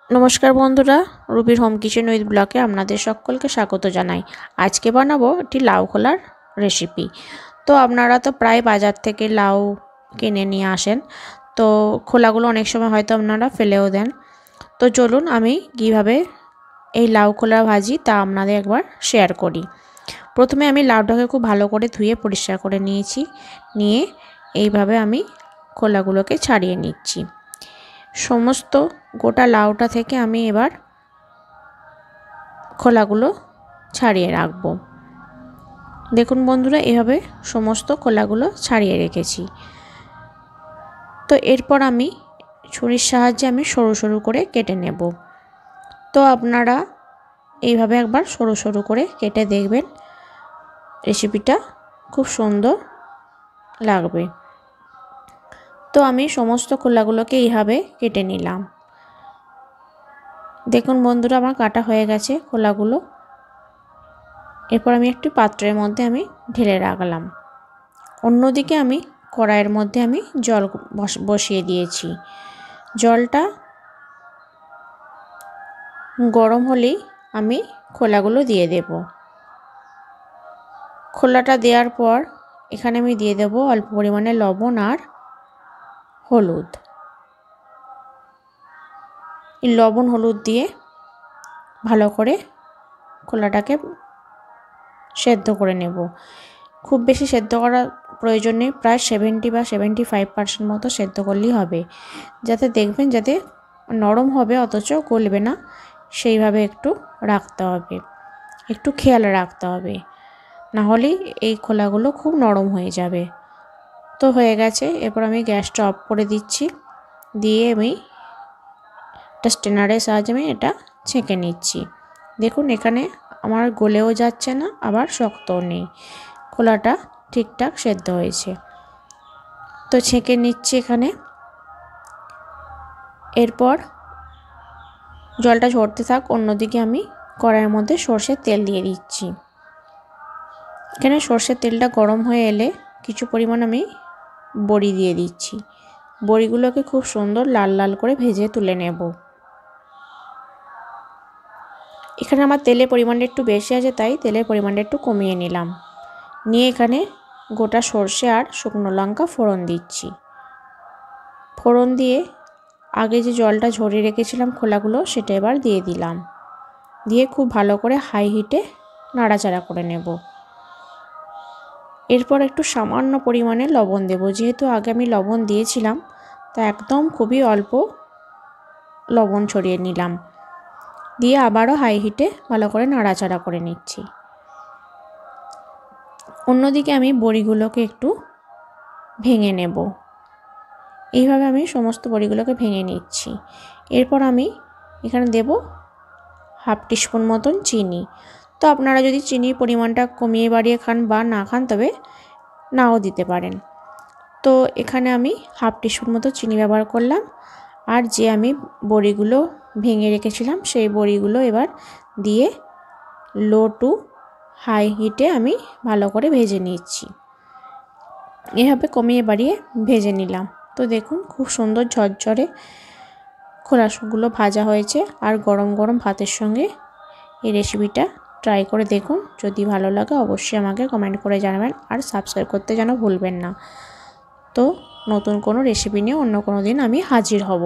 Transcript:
নমস্কার বন্ধুরা, রুবির home kitchen with ব্লগে আপনাদের সকলকে স্বাগত জানাই। আজকে বানাবো একটি লাউ খোলার রেসিপি। তো আপনারা তো প্রায় বাজার থেকে লাউ কিনে নিয়ে আসেন, তো খোলাগুলো অনেক সময় হয়তো আপনারা ফেলেও দেন। তো চলুন আমি কীভাবে এই লাউ খোলা ভাজি তা আপনাদের একবার শেয়ার করি। প্রথমে আমি লাউটাকে খুব ভালো করে ধুয়ে পরিষ্কার করে নিয়েছি, নিয়ে এইভাবে আমি খোলাগুলোকে ছাড়িয়ে নিচ্ছি। সমস্ত গোটা লাউটা থেকে আমি এবার খোলাগুলো ছাড়িয়ে রাখবো। দেখুন বন্ধুরা, এভাবে সমস্ত খোলাগুলো ছাড়িয়ে রেখেছি। তো এরপর আমি ছুরির সাহায্যে আমি সরু সরু করে কেটে নেব। তো আপনারা এইভাবে একবার সরু সরু করে কেটে দেখবেন, রেসিপিটা খুব সুন্দর লাগবে। তো আমি সমস্ত খোলাগুলোকে এইভাবে কেটে নিলাম। দেখুন বন্ধুরা, আমার কাটা হয়ে গেছে খোলাগুলো। এরপর আমি একটি পাত্রের মধ্যে আমি ঢেলে রাখলাম। অন্যদিকে আমি কড়াইয়ের মধ্যে আমি জল বসিয়ে দিয়েছি। জলটা গরম হলেই আমি খোলাগুলো দিয়ে দেব। খোলাটা দেওয়ার পর এখানে আমি দিয়ে দেব অল্প পরিমাণে লবণ আর হলুদ। লবণ হলুদ দিয়ে ভালো করে খোলাটাকে সেদ্ধ করে নেব। খুব বেশি সেদ্ধ করার প্রয়োজন নেই, প্রায় 70 বা 75% মতো সেদ্ধ করলেই হবে। যাতে দেখবেন যাতে নরম হবে অথচ গলবে না, সেইভাবে একটু রাখতে হবে, একটু খেয়াল রাখতে হবে, না হলেই এই খোলাগুলো খুব নরম হয়ে যাবে। তো হয়ে গেছে, এরপর আমি গ্যাসটা অফ করে দিচ্ছি, দিয়ে আমি একটা স্ট্রেনারের সাহায্যে আমি এটা ছেঁকে নিচ্ছি। দেখুন এখানে আমার গলেও যাচ্ছে না, আবার শক্তও নেই, খোলাটা ঠিকঠাক সেদ্ধ হয়েছে। তো ছেঁকে নিচ্ছি এখানে। এরপর জলটা ঝরতে থাক, অন্যদিকে আমি কড়াইয়ের মধ্যে সর্ষের তেল দিয়ে দিচ্ছি। এখানে সর্ষের তেলটা গরম হয়ে এলে কিছু পরিমাণ আমি বড়ি দিয়ে দিচ্ছি। বড়িগুলোকে খুব সুন্দর লাল লাল করে ভেজে তুলে নেব। এখানে আমার তেলের পরিমাণটা একটু বেশি আছে, তাই তেলের পরিমাণটা একটু কমিয়ে নিলাম। নিয়ে এখানে গোটা সর্ষে আর শুকনো লঙ্কা ফোড়ন দিচ্ছি। ফোড়ন দিয়ে আগে যে জলটা ঝরিয়ে রেখেছিলাম খোলাগুলো, সেটা এবার দিয়ে দিলাম। দিয়ে খুব ভালো করে হাই হিটে নাড়াচাড়া করে নেব। এরপর একটু সামান্য পরিমাণে লবণ দেব, যেহেতু আগে আমি লবণ দিয়েছিলাম, তা একদম খুবই অল্প লবণ ছড়িয়ে নিলাম। দিয়ে আবারও হাই হিটে ভালো করে নাড়াচাড়া করে নিচ্ছি। অন্যদিকে আমি বড়িগুলোকে একটু ভেঙে নেব। এইভাবে আমি সমস্ত বড়িগুলোকে ভেঙে নিচ্ছি। এরপর আমি এখানে দেব হাফ টিস্পুন মতন চিনি। তো আপনারা যদি চিনির পরিমাণটা কমিয়ে বাড়িয়ে খান বা না খান, তবে নাও দিতে পারেন। তো এখানে আমি হাফ টিস্পুন মতো চিনি ব্যবহার করলাম। আর যে আমি বড়িগুলো ভেঙে রেখেছিলাম, সেই বড়িগুলো এবার দিয়ে লো টু হাই হিটে আমি ভালো করে ভেজে নিচ্ছি। এভাবে কমিয়ে বাড়িয়ে ভেজে নিলাম। তো দেখুন খুব সুন্দর ঝরঝরে খোলাগুলো ভাজা হয়েছে। আর গরম গরম ভাতের সঙ্গে এই রেসিপিটা ট্রাই করে দেখুন। যদি ভালো লাগে অবশ্যই আমাকে কমেন্ট করে জানাবেন, আর সাবস্ক্রাইব করতে যেন ভুলবেন না। তো নতুন কোনো রেসিপি নিয়ে অন্য কোনো দিন আমি হাজির হব।